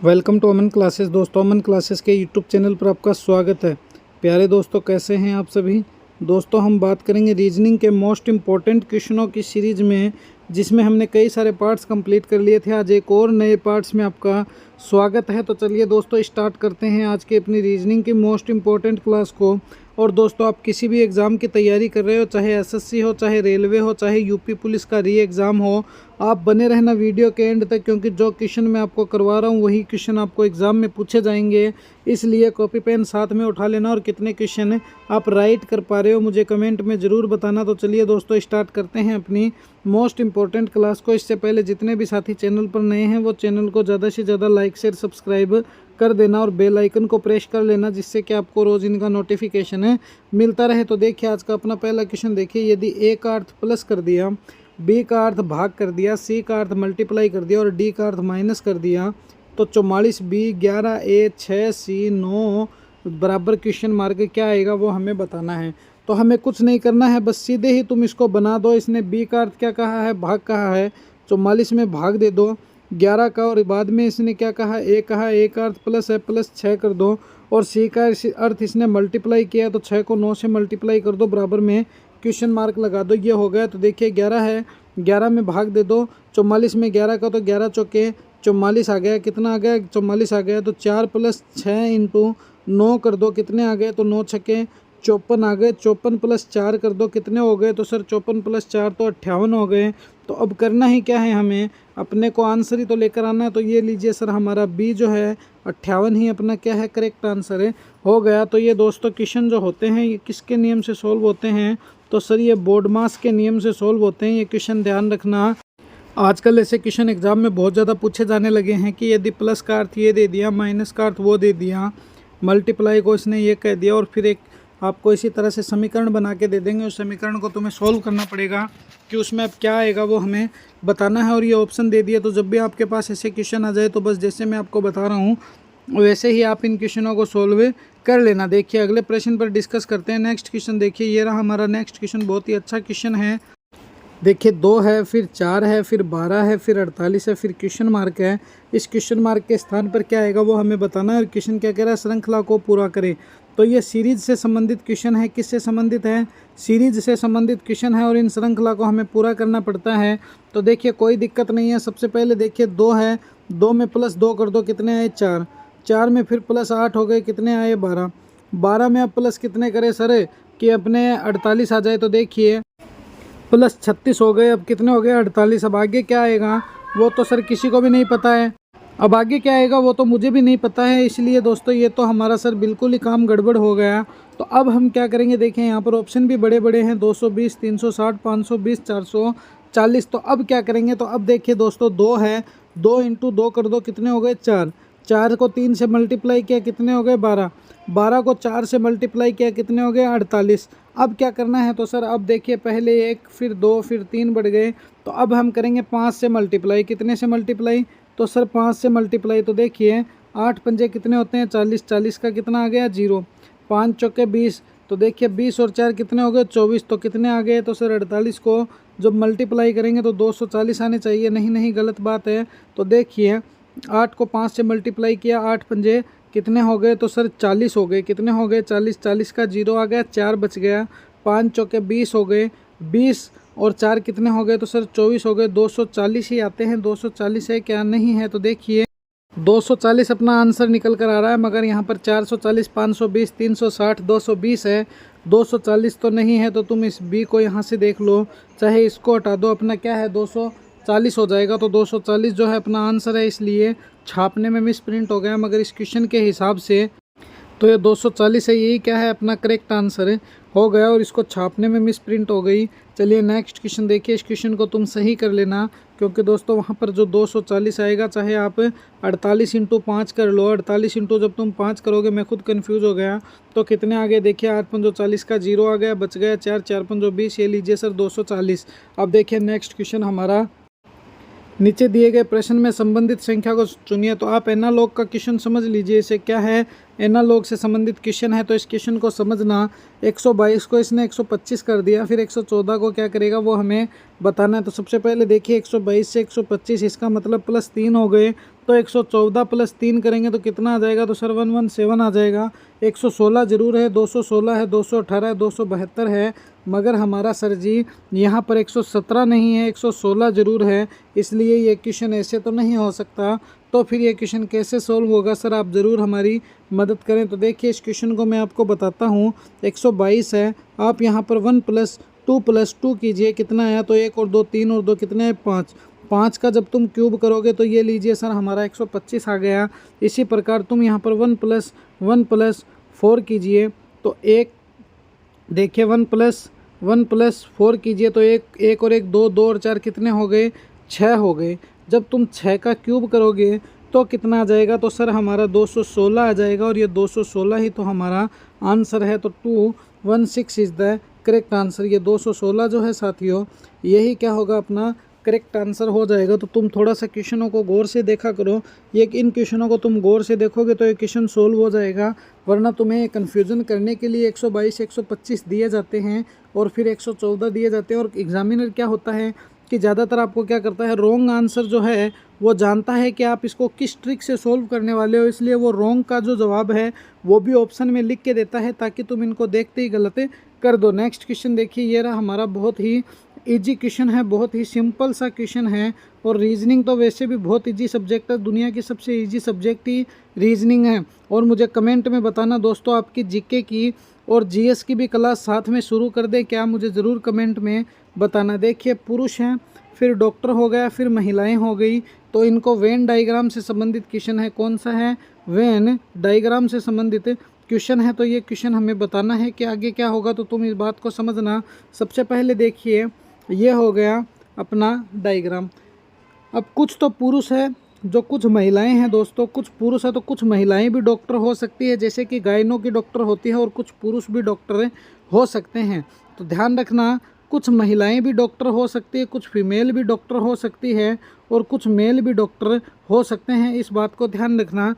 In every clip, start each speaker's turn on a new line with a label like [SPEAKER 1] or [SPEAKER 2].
[SPEAKER 1] Welcome to Aman classes. दोस्तों, Aman classes के YouTube channel पर आपका स्वागत है। प्यारे दोस्तों, कैसे हैं आप सभी। दोस्तों, हम बात करेंगे रीजनिंग के मोस्ट इम्पॉर्टेंट क्वेश्चनों की सीरीज़ में, जिसमें हमने कई सारे पार्ट्स कंप्लीट कर लिए थे। आज एक और नए पार्ट्स में आपका स्वागत है। तो चलिए दोस्तों, स्टार्ट करते हैं आज के अपनी रीजनिंग की मोस्ट इम्पॉर्टेंट क्लास को। और दोस्तों, आप किसी भी एग्ज़ाम की तैयारी कर रहे हो, चाहे एसएससी हो, चाहे रेलवे हो, चाहे यूपी पुलिस का री एग्ज़ाम हो, आप बने रहना वीडियो के एंड तक, क्योंकि जो क्वेश्चन मैं आपको करवा रहा हूँ वही क्वेश्चन आपको एग्ज़ाम में पूछे जाएंगे। इसलिए कॉपी पेन साथ में उठा लेना और कितने क्वेश्चन आप राइट कर पा रहे हो मुझे कमेंट में ज़रूर बताना। तो चलिए दोस्तों, स्टार्ट करते हैं अपनी मोस्ट इंपॉर्टेंट क्लास को। इससे पहले जितने भी साथी चैनल पर नए हैं वो चैनल को ज़्यादा से ज़्यादा लाइक शेयर सब्सक्राइब कर देना और बेल आइकन को प्रेस कर लेना, जिससे कि आपको रोज़ इनका नोटिफिकेशन मिलता रहे। तो देखिए, आज का अपना पहला क्वेश्चन देखिए। यदि ए का अर्थ प्लस कर दिया, बी का अर्थ भाग कर दिया, सी का अर्थ मल्टीप्लाई कर दिया और डी का अर्थ माइनस कर दिया, तो 44 बी 11 ए 6 सी 9 बराबर क्वेश्चन मार्क क्या आएगा वो हमें बताना है। तो हमें कुछ नहीं करना है, बस सीधे ही तुम इसको बना दो। इसने बी का अर्थ क्या कहा है, भाग कहा है, 44 में भाग दे दो 11 का, और बाद में इसने क्या कहा, ए कहा, ए का अर्थ प्लस है, प्लस 6 कर दो, और सी का अर्थ इसने मल्टीप्लाई किया तो 6 को 9 से मल्टीप्लाई कर दो, बराबर में क्वेश्चन मार्क लगा दो। ये हो गया। तो देखिए 11 है, 11 में भाग दे दो 44 में 11 का, तो 11 चौके 44 आ गया। कितना आ गया, 44 आ गया। तो 4 + 6 × 9 कर दो, कितने आ गए, तो 9 छक्के 54 आ गए। 54 + 4 कर दो, कितने हो गए, तो सर 54 + 4 तो 58 हो गए। तो अब करना ही क्या है, हमें अपने को आंसर ही तो लेकर आना है। तो ये लीजिए सर, हमारा बी जो है 58 ही अपना क्या है, करेक्ट आंसर है, हो गया। तो ये दोस्तों क्वेश्चन जो होते हैं ये किसके नियम से सॉल्व होते हैं, तो सर ये बोर्डमास के नियम से सॉल्व होते हैं। ये क्वेश्चन ध्यान रखना। आजकल ऐसे क्वेश्चन एग्जाम में बहुत ज़्यादा पूछे जाने लगे हैं कि यदि प्लस का अर्थ ये दे दिया, माइनस का अर्थ वो दे दिया, मल्टीप्लाई को इसने ये कह दिया, और फिर एक आपको इसी तरह से समीकरण बना के दे देंगे। उस समीकरण को तुम्हें सोल्व करना पड़ेगा कि उसमें अब क्या आएगा वो हमें बताना है। और ये ऑप्शन दे दिया, तो जब भी आपके पास ऐसे क्वेश्चन आ जाए तो बस जैसे मैं आपको बता रहा हूँ वैसे ही आप इन क्वेश्चनों को सोल्व कर लेना। देखिए अगले प्रश्न पर डिस्कस करते हैं। नेक्स्ट क्वेश्चन देखिए, ये रहा हमारा नेक्स्ट क्वेश्चन। बहुत ही अच्छा क्वेश्चन है। देखिए 2 है, फिर 4 है, फिर 12 है, फिर 48 है, फिर क्वेश्चन मार्क है। इस क्वेश्चन मार्क के स्थान पर क्या आएगा वो हमें बताना है। और क्वेश्चन क्या कह रहा है, श्रृंखला को पूरा करें। तो ये सीरीज से संबंधित क्वेश्चन है। किससे संबंधित है, सीरीज से संबंधित क्वेश्चन है, और इन श्रृंखला को हमें पूरा करना पड़ता है। तो देखिए कोई दिक्कत नहीं है। सबसे पहले देखिए 2 है, 2 में +2 कर दो, कितने आए, 4। 4 में फिर +8 हो गए, कितने आए, 12। 12 में अब प्लस कितने करें सर, कि अपने 48 आ जाए। तो देखिए +36 हो गए। अब कितने हो गए, 48। अब आगे क्या आएगा वो तो सर किसी को भी नहीं पता है। अब आगे क्या आएगा वो तो मुझे भी नहीं पता है। इसलिए दोस्तों ये तो हमारा सर बिल्कुल ही काम गड़बड़ हो गया। तो अब हम क्या करेंगे, देखें यहाँ पर ऑप्शन भी बड़े बड़े हैं, 220, 360, 520, 440। तो अब क्या करेंगे, तो अब देखिए दोस्तों 2 है, 2 × 2 कर दो, कितने हो गए, 4। 4 को 3 से मल्टीप्लाई किया, कितने हो गए, 12। 12 को 4 से मल्टीप्लाई किया, कितने हो गए, 48। अब क्या करना है, तो सर अब देखिए पहले 1, फिर 2, फिर 3 बढ़ गए। तो अब हम करेंगे 5 से मल्टीप्लाई, कितने से मल्टीप्लाई, तो सर 5 से मल्टीप्लाई। तो देखिए 8 पंजे कितने होते हैं, 40। 40 का कितना आ गया, 0। 5 चौके 20। तो देखिए 20 और 4 कितने हो गए, 24। तो कितने आ गए, तो सर 48 को जब मल्टीप्लाई करेंगे तो 240 आने चाहिए। नहीं नहीं, गलत बात है। तो देखिए 8 को 5 से मल्टीप्लाई किया, 8 पंजे कितने हो गए, तो सर 40 हो गए। कितने हो गए, 40। 40 का 0 आ गया, 4 बच गया। 5 चौके 20 हो गए, 20 और 4 कितने हो गए, तो सर 24 हो गए। 240 ही आते हैं, 240 है क्या, नहीं है। तो देखिए 240 अपना आंसर निकल कर आ रहा है, मगर यहाँ पर 440, 520, 360, 220 है। 240 तो नहीं है। तो तुम इस बी को यहाँ से देख लो, चाहे इसको हटा दो, अपना क्या है 240 हो जाएगा। तो 240 जो है अपना आंसर है, इसलिए छापने में मिस प्रिंट हो गया, मगर इस क्वेश्चन के हिसाब से तो ये 240 है, यही क्या है अपना करेक्ट आंसर है, हो गया। और इसको छापने में मिस प्रिंट हो गई। चलिए नेक्स्ट क्वेश्चन देखिए। इस क्वेश्चन को तुम सही कर लेना, क्योंकि दोस्तों वहाँ पर जो 240 आएगा, चाहे आप 48 × 5 कर लो। 48 × जब तुम 5 करोगे, मैं खुद कंफ्यूज हो गया। तो कितने आ गए, देखिए 8 पंजो 40 का 0 आ गया, बच गया 4। 4 पंजो 20, ये लीजिए सर 240। अब देखिए नेक्स्ट क्वेश्चन हमारा, नीचे दिए गए प्रश्न में संबंधित संख्या को चुनिए। तो आप एनालॉग का क्वेश्चन समझ लीजिए, इसे क्या है, एनालॉग से संबंधित क्वेश्चन है। तो इस क्वेश्चन को समझना। 122 को इसने 125 कर दिया, फिर 114 को क्या करेगा वो हमें बताना है। तो सबसे पहले देखिए 122 से 125, इसका मतलब +3 हो गए। तो 114 प्लस 3 करेंगे तो कितना आ जाएगा, तो सर 117 आ जाएगा। 116 जरूर है, 216 है, 218 है, 272 है, मगर हमारा सर जी यहाँ पर 117 नहीं है, 116 जरूर है, इसलिए ये क्वेश्चन ऐसे तो नहीं हो सकता। तो फिर ये क्वेश्चन कैसे सोल्व होगा सर, आप ज़रूर हमारी मदद करें। तो देखिए इस क्वेश्चन को मैं आपको बताता हूँ। 122 है, आप यहाँ पर 1 + 2 कीजिए, कितना आया, तो 1 और 2 3 और 2 कितने हैं 5। 5 का जब तुम क्यूब करोगे तो ये लीजिए सर हमारा 125 आ गया। इसी प्रकार तुम यहाँ पर 1 + 4 कीजिए, तो एक देखिए 1 + 4 कीजिए, तो एक और 1 2 2 और 4 कितने हो गए, 6 हो गए। जब तुम 6 का क्यूब करोगे तो कितना आ जाएगा, तो सर हमारा 216 आ जाएगा, और ये 216 ही तो हमारा आंसर है। तो 216 इज़ द करेक्ट आंसर। ये 216 जो है साथियों, यही क्या होगा, अपना करेक्ट आंसर हो जाएगा। तो तुम थोड़ा सा क्वेश्चनों को गौर से देखा करो, ये इन क्वेश्चनों को तुम गौर से देखोगे तो ये क्वेश्चन सोल्व हो जाएगा, वरना तुम्हें कन्फ्यूज़न करने के लिए 122 125 दिए जाते हैं और फिर 114 दिए जाते हैं। और एग्जामिनर क्या होता है कि ज़्यादातर आपको क्या करता है, रॉन्ग आंसर जो है वो जानता है कि आप इसको किस ट्रिक से सोल्व करने वाले हो, इसलिए वो रॉन्ग का जो जवाब है वो भी ऑप्शन में लिख के देता है ताकि तुम इनको देखते ही गलत कर दो। नेक्स्ट क्वेश्चन देखिए, ये रहा हमारा बहुत ही इजी क्वेश्चन है, बहुत ही सिंपल सा क्वेश्चन है। और रीजनिंग तो वैसे भी बहुत इजी सब्जेक्ट है, दुनिया की सबसे इजी सब्जेक्ट ही रीजनिंग है। और मुझे कमेंट में बताना दोस्तों, आपकी जीके की और जीएस की भी क्लास साथ में शुरू कर दे क्या, मुझे ज़रूर कमेंट में बताना। देखिए पुरुष हैं, फिर डॉक्टर हो गया, फिर महिलाएं हो गई, तो इनको वेन डायग्राम से संबंधित क्वेश्चन है। कौन सा है, वेन डायग्राम से संबंधित क्वेश्चन है। तो ये क्वेश्चन हमें बताना है कि आगे क्या होगा, तो तुम इस बात को समझना। सबसे पहले देखिए, ये हो गया अपना डायग्राम। अब कुछ तो पुरुष है, जो कुछ महिलाएं हैं दोस्तों, कुछ पुरुष है तो कुछ महिलाएं भी डॉक्टर हो सकती है, जैसे कि गायनों की डॉक्टर होती है, और कुछ पुरुष भी डॉक्टर हो सकते हैं। तो ध्यान रखना, कुछ महिलाएं भी डॉक्टर हो सकती है, कुछ फीमेल भी डॉक्टर हो सकती है, और कुछ मेल भी डॉक्टर हो सकते हैं। इस बात को ध्यान रखना।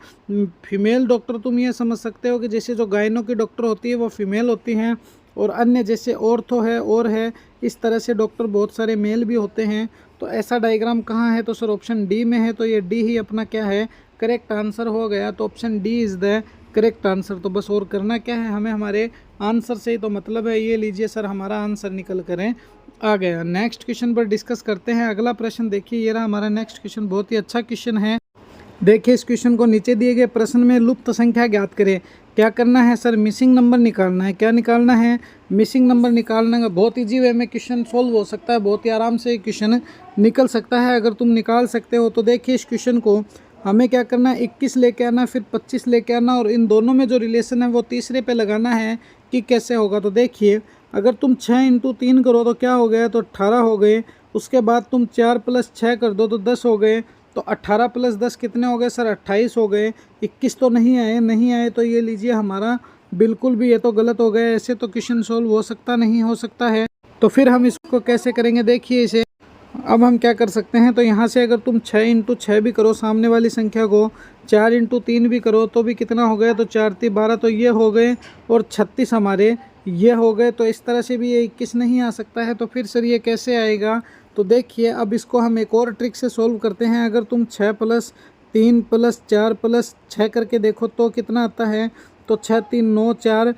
[SPEAKER 1] फीमेल डॉक्टर तुम ये समझ सकते हो कि जैसे जो गायनों की डॉक्टर होती है वो फीमेल होती हैं, और अन्य जैसे ऑर्थो है और है, इस तरह से डॉक्टर बहुत सारे मेल भी होते हैं। तो ऐसा डायग्राम कहाँ है, तो सर ऑप्शन डी में है। तो ये डी ही अपना क्या है, करेक्ट आंसर हो गया। तो option D is the correct answer. तो बस और करना क्या है, हमें हमारे आंसर से ही तो मतलब है। ये लीजिए सर हमारा आंसर निकल कर आ गया। नेक्स्ट क्वेश्चन पर डिस्कस करते हैं। अगला प्रश्न देखिए, ये रहा हमारा नेक्स्ट क्वेश्चन, बहुत ही अच्छा क्वेश्चन है। देखिए इस क्वेश्चन को, नीचे दिए गए प्रश्न में लुप्त संख्या ज्ञात करें। क्या करना है सर, मिसिंग नंबर निकालना है। क्या निकालना है, मिसिंग नंबर निकालने का बहुत ईजी वे में क्वेश्चन सोल्व हो सकता है, बहुत ही आराम से क्वेश्चन निकल सकता है अगर तुम निकाल सकते हो। तो देखिए इस क्वेश्चन को हमें क्या करना है, 21 लेके आना, फिर 25 लेके आना, और इन दोनों में जो रिलेशन है वो तीसरे पे लगाना है कि कैसे होगा। तो देखिए अगर तुम 6 × 3 करो तो क्या हो गया, तो 18 हो गए। उसके बाद तुम 4 + 6 कर दो तो 10 हो गए। तो 18 + 10 कितने हो गए सर, 28 हो गए। 21 तो नहीं आए, तो ये लीजिए हमारा बिल्कुल भी ये तो गलत हो गया। ऐसे तो क्वेश्चन सोल्व हो सकता नहीं, हो सकता है। तो फिर हम इसको कैसे करेंगे, देखिए इसे अब हम क्या कर सकते हैं। तो यहाँ से अगर तुम 6 × 6 भी करो, सामने वाली संख्या को 4 × 3 भी करो तो भी कितना हो गया, तो 4 × 12, तो ये हो गए, और 36 हमारे ये हो गए। तो इस तरह से भी ये 21 नहीं आ सकता है। तो फिर सर ये कैसे आएगा, तो देखिए अब इसको हम एक और ट्रिक से सोल्व करते हैं। अगर तुम 6 + 3 + 4 + 6 करके देखो तो कितना आता है, तो 6 × 3 = 9, 4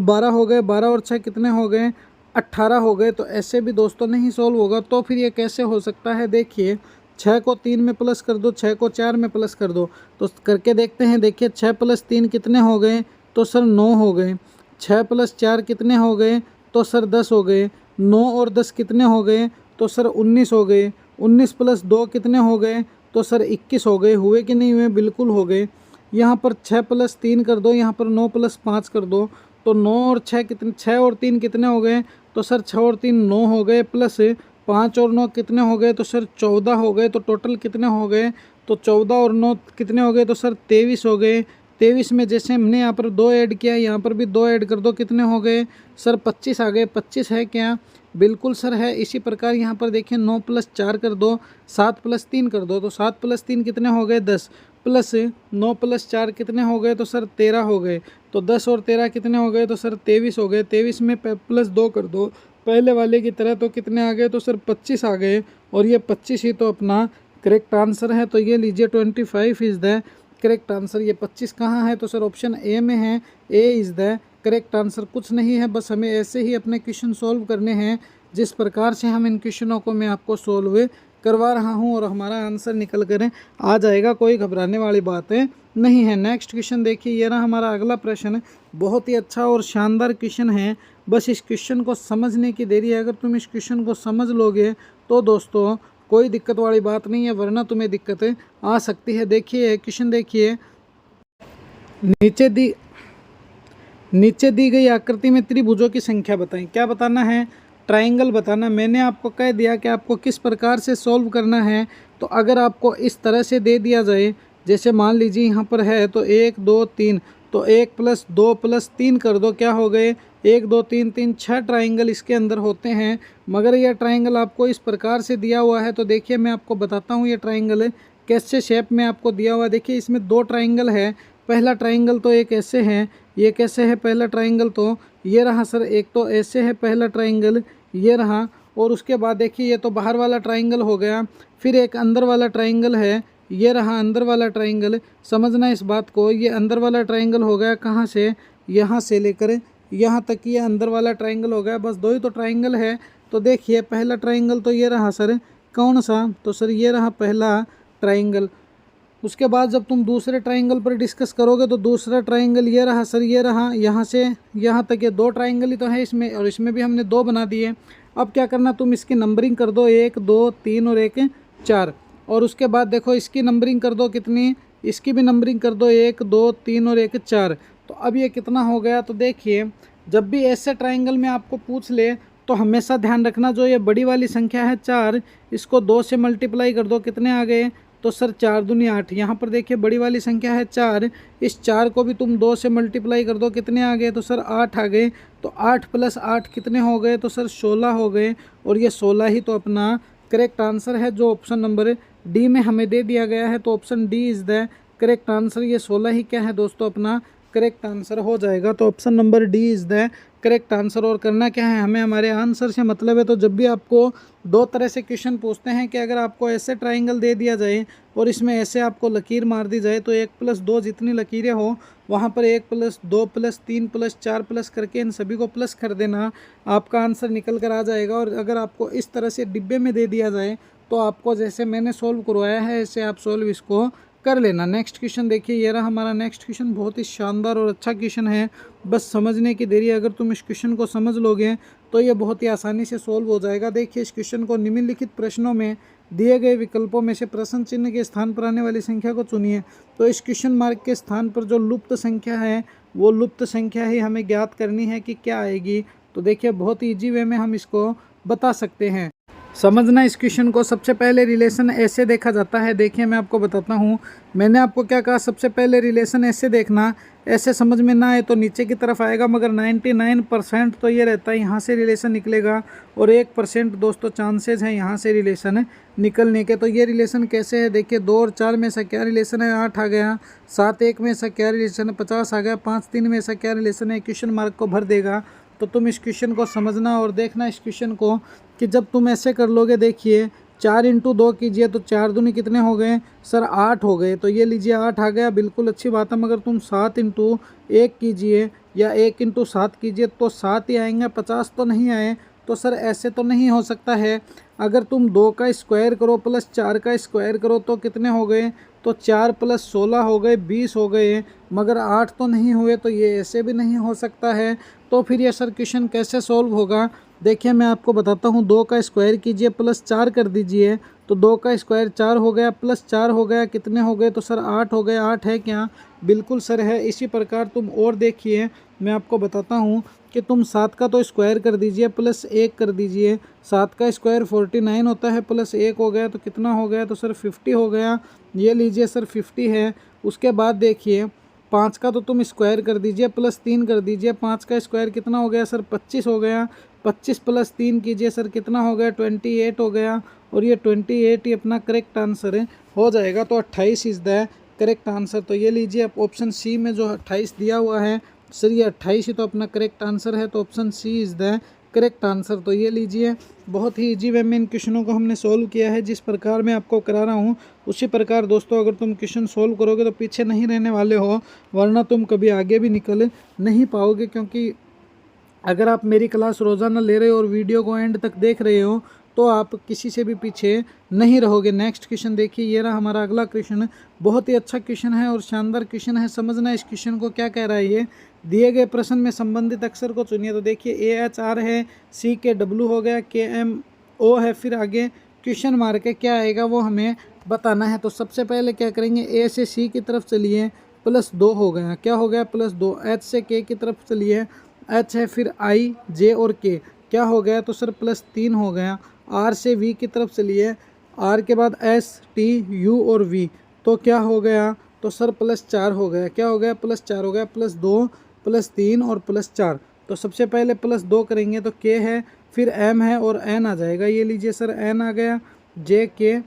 [SPEAKER 1] 12 हो गए, 12 और 6 कितने हो गए, 18 हो गए। तो ऐसे भी दोस्तों नहीं सोल्व होगा। तो फिर ये कैसे हो सकता है, देखिए 6 को 3 में प्लस कर दो, 6 को 4 में प्लस कर दो, तो करके देखते हैं। देखिए 6 + 3 कितने हो गए, तो सर 9 हो गए। 6 + 4 कितने हो गए, तो सर 10 हो गए। 9 और 10 कितने हो गए, तो सर 19 हो गए। 19 + 2 कितने हो गए, तो सर 21 हो गए। हुए कि नहीं हुए, बिल्कुल हो गए। यहाँ पर 6 + 3 कर दो, यहाँ पर 9 + 5 कर दो, तो 9 और 6 कितने, 6 और 3 कितने हो गए, तो सर 6 और 3 9 हो गए, प्लस 5 और 9 कितने हो गए, तो सर 14 हो गए। तो टोटल कितने हो गए, तो 14 और 9 कितने हो गए, तो सर 23 हो गए। 23 में जैसे हमने यहाँ पर 2 ऐड किया, यहाँ पर भी 2 ऐड कर दो, कितने हो गए सर 25 आ गए। 25 है क्या, बिल्कुल सर है। इसी प्रकार यहाँ पर देखिए 9 + 4 कर दो, 7 + 3 कर दो, तो 7 + 3 कितने हो गए 10, प्लस 9 + 4 कितने हो गए, तो सर 13 हो गए। तो 10 और 13 कितने हो गए, तो सर 23 हो गए। 23 में +2 कर दो पहले वाले की तरह, तो कितने आ गए, तो सर 25 आ गए। और ये 25 ही तो अपना करेक्ट आंसर है। तो ये लीजिए 25 इज़ द करेक्ट आंसर। ये 25 कहाँ है? तो सर ऑप्शन ए में है, A is the correct answer. कुछ नहीं है, बस हमें ऐसे ही अपने क्वेश्चन सॉल्व करने हैं जिस प्रकार से हम इन क्वेश्चनों को मैं आपको सॉल्व करवा रहा हूं, और हमारा आंसर निकल कर आ जाएगा। कोई घबराने वाली बातें नहीं है। नेक्स्ट क्वेश्चन देखिए, ये रहा हमारा अगला प्रश्न। बहुत ही अच्छा और शानदार क्वेश्चन है, बस इस क्वेश्चन को समझने की देरी है। अगर तुम इस क्वेश्चन को समझ लोगे तो दोस्तों कोई दिक्कत वाली बात नहीं है, वरना तुम्हें दिक्कतें आ सकती है। देखिए क्वेश्चन देखिए, नीचे दी गई आकृति में त्रिभुजों की संख्या बताएं। क्या बताना है? ट्राइंगल बताना। मैंने आपको कह दिया कि आपको किस प्रकार से सॉल्व करना है। तो अगर आपको इस तरह से दे दिया जाए, जैसे मान लीजिए यहाँ पर है तो 1 2 3, तो 1 + 2 + 3 कर दो, क्या हो गए? 1 2 3 3 6 ट्राइंगल इसके अंदर होते हैं। मगर यह ट्राइंगल आपको इस प्रकार से दिया हुआ है, तो देखिए मैं आपको बताता हूँ ये ट्राइंगल कैसे शेप में आपको दिया हुआ है। देखिए इसमें 2 ट्राइंगल है। पहला ट्राइंगल तो एक ऐसे है, ये कैसे है पहला ट्राइंगल? तो ये रहा सर, एक तो ऐसे है पहला ट्राइंगल, ये रहा। और उसके बाद देखिए ये तो बाहर वाला ट्राइंगल हो गया। फिर एक अंदर वाला ट्राइंगल है, ये रहा अंदर वाला ट्राइंगल। समझना इस बात को, ये अंदर वाला ट्राइंगल हो गया कहाँ से? यहाँ से लेकर यहाँ तक ये अंदर वाला ट्राइंगल हो गया। बस 2 ही तो ट्राइंगल है। तो देखिए पहला ट्राइंगल तो ये रहा सर, कौन सा? तो सर ये रहा पहला ट्राइंगल। उसके बाद जब तुम दूसरे ट्राइंगल पर डिस्कस करोगे तो दूसरा ट्राइंगल ये रहा सर, ये रहा। यहाँ से यहाँ तक ये 2 ट्राइंगल ही तो है इसमें, और इसमें भी हमने 2 बना दिए। अब क्या करना, तुम इसकी नंबरिंग कर दो, 1 2 3 और 1 4। और उसके बाद देखो इसकी नंबरिंग कर दो, कितनी? इसकी भी नंबरिंग कर दो, 1 2 3 और 1 4। तो अब ये कितना हो गया? तो देखिए जब भी ऐसे ट्राइंगल में आपको पूछ ले तो हमेशा ध्यान रखना, जो ये बड़ी वाली संख्या है 4, इसको 2 से मल्टीप्लाई कर दो, कितने आ गए? तो सर 4 दूनी 8। यहाँ पर देखिए बड़ी वाली संख्या है 4, इस 4 को भी तुम 2 से मल्टीप्लाई कर दो, कितने आ गए? तो सर 8 आ गए। तो 8 + 8 कितने हो गए? तो सर 16 हो गए। और ये 16 ही तो अपना करेक्ट आंसर है, जो ऑप्शन नंबर डी में हमें दे दिया गया है। तो option D is the correct answer. ये 16 ही क्या है दोस्तों? अपना करेक्ट आंसर हो जाएगा। तो option number D is the correct answer. और करना क्या है, हमें हमारे आंसर से मतलब है। तो जब भी आपको 2 तरह से क्वेश्चन पूछते हैं कि अगर आपको ऐसे ट्राइंगल दे दिया जाए और इसमें ऐसे आपको लकीर मार दी जाए, तो 1 + 2 जितनी लकीरें हो वहाँ पर 1 + 2 + 3 + 4 प्लस करके इन सभी को प्लस कर देना, आपका आंसर निकल कर आ जाएगा। और अगर आपको इस तरह से डिब्बे में दे दिया जाए तो आपको जैसे मैंने सोल्व करवाया है ऐसे आप सोल्व इसको कर लेना। नेक्स्ट क्वेश्चन देखिए, ये रहा हमारा नेक्स्ट क्वेश्चन। बहुत ही शानदार और अच्छा क्वेश्चन है, बस समझने की देरी है। अगर तुम इस क्वेश्चन को समझ लोगे तो ये बहुत ही आसानी से सोल्व हो जाएगा। देखिए इस क्वेश्चन को, निम्नलिखित प्रश्नों में दिए गए विकल्पों में से प्रश्न चिन्ह के स्थान पर आने वाली संख्या को चुनिए। तो इस क्वेश्चन मार्क के स्थान पर जो लुप्त संख्या है वो लुप्त संख्या ही हमें ज्ञात करनी है कि क्या आएगी। तो देखिए बहुत ही ईजी वे में हम इसको बता सकते हैं। समझना इस क्वेश्चन को, सबसे पहले रिलेशन ऐसे देखा जाता है। देखिए मैं आपको बताता हूँ, मैंने आपको क्या कहा, सबसे पहले रिलेशन ऐसे देखना। ऐसे समझ में ना आए तो नीचे की तरफ आएगा, मगर 99% तो ये रहता है यहाँ से रिलेशन निकलेगा, और 1% दोस्तों चांसेस हैं यहाँ से रिलेशन निकलने के। तो ये रिलेशन कैसे है, देखिए 2 और 4 में से क्या रिलेशन है? 8 आ गया। 7 1 में से क्या रिलेशन है? 50 आ गया। 5 3 में से क्या रिलेशन है? क्वेश्चन मार्क को भर देगा। तो तुम इस क्वेश्चन को समझना और देखना इस क्वेश्चन को कि जब तुम ऐसे कर लोगे, देखिए 4 × 2 कीजिए तो 4 दूनी कितने हो गए? सर 8 हो गए। तो ये लीजिए 8 आ गया, बिल्कुल अच्छी बात है। मगर तुम 7 × 1 कीजिए या 1 × 7 कीजिए तो 7 ही आएंगे, 50 तो नहीं आए। तो सर ऐसे तो नहीं हो सकता है। अगर तुम 2 का स्क्वायर करो प्लस 4 का स्क्वायर करो तो कितने हो गए? तो 4 + 16 हो गए, 20 हो गए। मगर 8 तो नहीं हुए, तो ये ऐसे भी नहीं हो सकता है। तो फिर ये सर क्वेश्चन कैसे सॉल्व होगा? देखिए मैं आपको बताता हूँ। 2 का स्क्वायर कीजिए प्लस 4 कर दीजिए, तो 2 का स्क्वायर 4 हो गया प्लस 4 हो गया, कितने हो गए? तो सर 8 हो गए। 8 है क्या? बिल्कुल सर है। इसी प्रकार तुम और देखिए, मैं आपको बताता हूँ कि तुम 7 का तो स्क्वायर कर दीजिए प्लस 1 कर दीजिए। 7 का स्क्वायर 49 होता है, प्लस 1 हो गया तो कितना हो गया? तो सर 50 हो गया। ये लीजिए सर 50 है। उसके बाद देखिए 5 का तो तुम स्क्वायर कर दीजिए प्लस 3 कर दीजिए। 5 का स्क्वायर कितना हो गया? सर 25 हो गया। 25 + 3 कीजिए, सर कितना हो गया? 28 हो गया। और ये 28 ही अपना करेक्ट आंसर हो जाएगा। तो 28 इज़ द करेक्ट आंसर। तो ये लीजिए आप ऑप्शन सी में जो 28 दिया हुआ है, सर ये 28 ही तो अपना करेक्ट आंसर है। तो option C is the correct answer. तो ये लीजिए, बहुत ही इजी वे में इन क्वेश्चनों को हमने सोल्व किया है। जिस प्रकार मैं आपको करा रहा हूँ उसी प्रकार दोस्तों अगर तुम क्वेश्चन सोल्व करोगे तो पीछे नहीं रहने वाले हो, वरना तुम कभी आगे भी निकल नहीं पाओगे। क्योंकि अगर आप मेरी क्लास रोज़ाना ले रहे हो और वीडियो को एंड तक देख रहे हो तो आप किसी से भी पीछे नहीं रहोगे। नेक्स्ट क्वेश्चन देखिए, ये रहा हमारा अगला क्वेश्चन। बहुत ही अच्छा क्वेश्चन है और शानदार क्वेश्चन है। समझना इस क्वेश्चन को क्या कह रहा है। ये दिए गए प्रश्न में संबंधित अक्षर को चुनिए। तो देखिए AHR है, CKW हो गया, KMO है, फिर आगे क्वेश्चन मार्क है, क्या आएगा वो हमें बताना है। तो सबसे पहले क्या करेंगे, A से C की तरफ चलिए, +2 हो गया। क्या हो गया, +2। H से K की तरफ चलिए, H है, फिर I, J और K, क्या हो गया, तो सर +3 हो गया। R से V की तरफ चलिए, R के बाद S, T, U और V, तो क्या हो गया, तो सर +4 हो गया। क्या हो गया, +4 हो गया। +2, +3 और +4। तो सबसे पहले +2 करेंगे तो K है, फिर M है और N आ जाएगा। ये लीजिए सर N आ गया, J, K,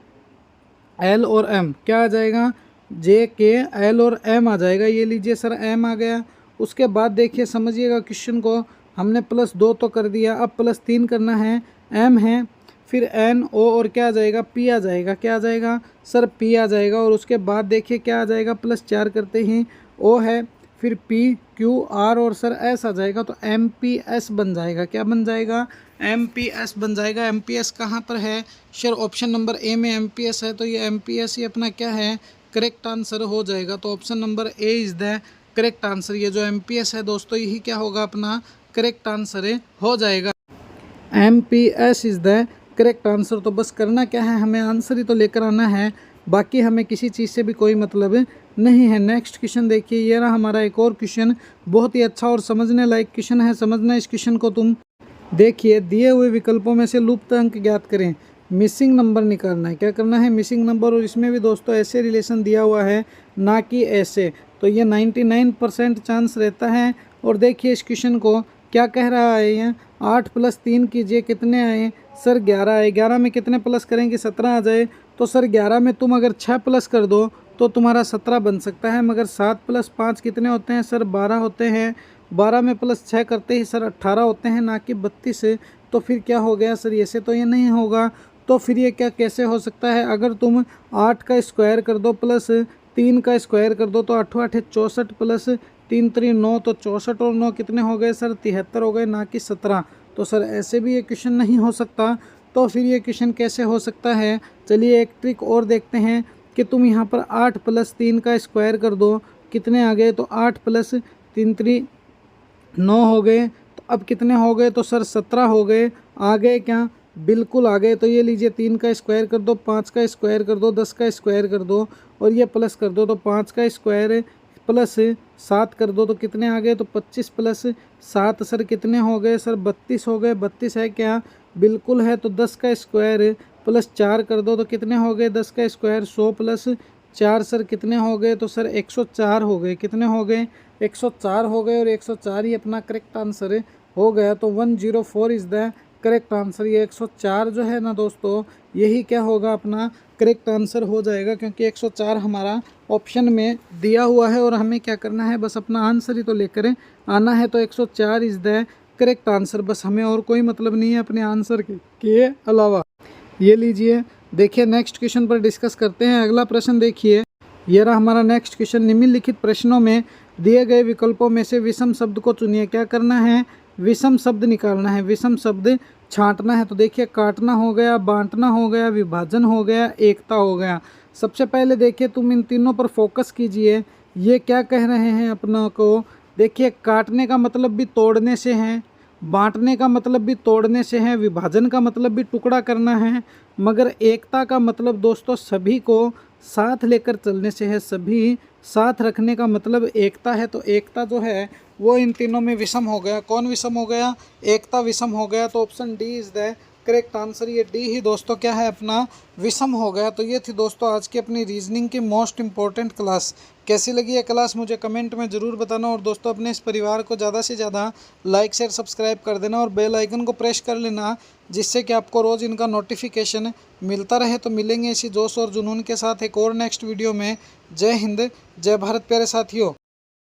[SPEAKER 1] L और M, क्या आ जाएगा, J, K, L और M आ जाएगा। ये लीजिए सर M आ गया। उसके बाद देखिए समझिएगा क्वेश्चन को, हमने +2 तो कर दिया, अब +3 करना है। M है, फिर N, O और क्या आ जाएगा, P आ जाएगा। क्या आ जाएगा, सर P आ जाएगा। और उसके बाद देखिए क्या आ जाएगा, +4 करते ही O है, फिर P, Q, R और सर S आ जाएगा। तो MPS बन जाएगा। क्या बन जाएगा, MPS बन जाएगा। MPS कहाँ पर है, सर ऑप्शन नंबर A में MPS है। तो ये MPS ही अपना क्या है, करेक्ट आंसर हो जाएगा। तो option number A is the correct answer. ये जो MPS है दोस्तों, यही क्या होगा, अपना करेक्ट आंसर हो जाएगा। MPS is the correct answer. तो बस करना क्या है, हमें आंसर ही तो लेकर आना है, बाकी हमें किसी चीज़ से भी कोई मतलब नहीं है। नेक्स्ट क्वेश्चन देखिए, ये रहा हमारा एक और क्वेश्चन। बहुत ही अच्छा और समझने लायक क्वेश्चन है। समझना इस क्वेश्चन को तुम। देखिए, दिए हुए विकल्पों में से लुप्त अंक ज्ञात करें। मिसिंग नंबर निकालना है। क्या करना है, मिसिंग नंबर। और इसमें भी दोस्तों ऐसे रिलेशन दिया हुआ है, ना कि ऐसे। तो ये 99% चांस रहता है। और देखिए इस क्वेश्चन को क्या कह रहा है, ये 8 + 3 कीजिए, कितने आए, सर 11 आए। 11 में कितने प्लस करेंगे, 17 आ जाए। तो सर 11 में तुम अगर 6 प्लस कर दो तो तुम्हारा 17 बन सकता है। मगर 7 + 5 कितने होते हैं, सर 12 होते हैं। 12 में +6 करते ही सर 18 होते हैं, ना कि 32। तो फिर क्या हो गया सर, ऐसे तो ये नहीं होगा। तो फिर ये क्या कैसे हो सकता है, अगर तुम 8 का स्क्वायर कर दो प्लस 3 का स्क्वायर कर दो तो 8 8 64 प्लस 3 3 9, तो 64 और 9 कितने हो गए सर, 73 हो गए, ना कि 17। तो सर ऐसे भी ये क्वेश्चन नहीं हो सकता। तो फिर ये क्वेश्चन कैसे हो सकता है, चलिए एक ट्रिक और देखते हैं कि तुम यहाँ पर 8 + 3 का स्क्वायर कर दो, कितने आ गए, तो 8 + 3 3 9 हो गए। तो अब कितने हो गए, तो सर 17 हो गए। आ गए क्या, बिल्कुल आ गए। तो ये लीजिए 3 का स्क्वायर कर दो, 5 का स्क्वायर कर दो, 10 का स्क्वायर कर दो और ये प्लस कर दो। तो 5 का स्क्वायर प्लस 7 कर दो तो कितने आ गए, तो 25 + 7 सर कितने हो गए, सर 32 हो गए। 32 है क्या, बिल्कुल है। तो 10 का स्क्वायर प्लस 4 कर दो तो कितने हो गए, 10 का स्क्वायर 100 + 4 सर कितने हो गए, तो सर 104 हो गए। कितने हो गए, 104 हो गए। और 104 ही अपना करेक्ट आंसर हो गया। तो 104 इज़ द करेक्ट आंसर। ये 104 जो है ना दोस्तों, यही क्या होगा, अपना करेक्ट आंसर हो जाएगा। क्योंकि 104 हमारा ऑप्शन में दिया हुआ है और हमें क्या करना है, बस अपना आंसर ही तो लेकर आना है। तो 104 इज़ द करेक्ट आंसर। बस हमें और कोई मतलब नहीं है अपने आंसर के अलावा। ये लीजिए, देखिए नेक्स्ट क्वेश्चन पर डिस्कस करते हैं। अगला प्रश्न देखिए, ये रहा हमारा नेक्स्ट क्वेश्चन। निम्नलिखित प्रश्नों में दिए गए विकल्पों में से विषम शब्द को चुनिए। क्या करना है, विषम शब्द निकालना है, विषम शब्द छांटना है। तो देखिए, काटना हो गया, बांटना हो गया, विभाजन हो गया, एकता हो गया। सबसे पहले देखिए तुम इन तीनों पर फोकस कीजिए। ये क्या कह रहे हैं अपनों को, देखिए काटने का मतलब भी तोड़ने से है, बांटने का मतलब भी तोड़ने से है, विभाजन का मतलब भी टुकड़ा करना है। मगर एकता का मतलब दोस्तों सभी को साथ लेकर चलने से है, सभी साथ रखने का मतलब एकता है। तो एकता जो है वो इन तीनों में विषम हो गया। कौन विषम हो गया, एकता विषम हो गया। तो option D is the correct answer. ये डी ही दोस्तों क्या है, अपना विषम हो गया। तो ये थी दोस्तों आज की अपनी रीजनिंग की मोस्ट इंपॉर्टेंट क्लास। कैसी लगी ये क्लास मुझे कमेंट में ज़रूर बताना। और दोस्तों अपने इस परिवार को ज़्यादा से ज़्यादा लाइक शेयर सब्सक्राइब कर देना और बेल आइकन को प्रेस कर लेना, जिससे कि आपको रोज़ इनका नोटिफिकेशन मिलता रहे। तो मिलेंगे इसी जोश और जुनून के साथ एक और नेक्स्ट वीडियो में। जय हिंद, जय भारत प्यारे साथियों।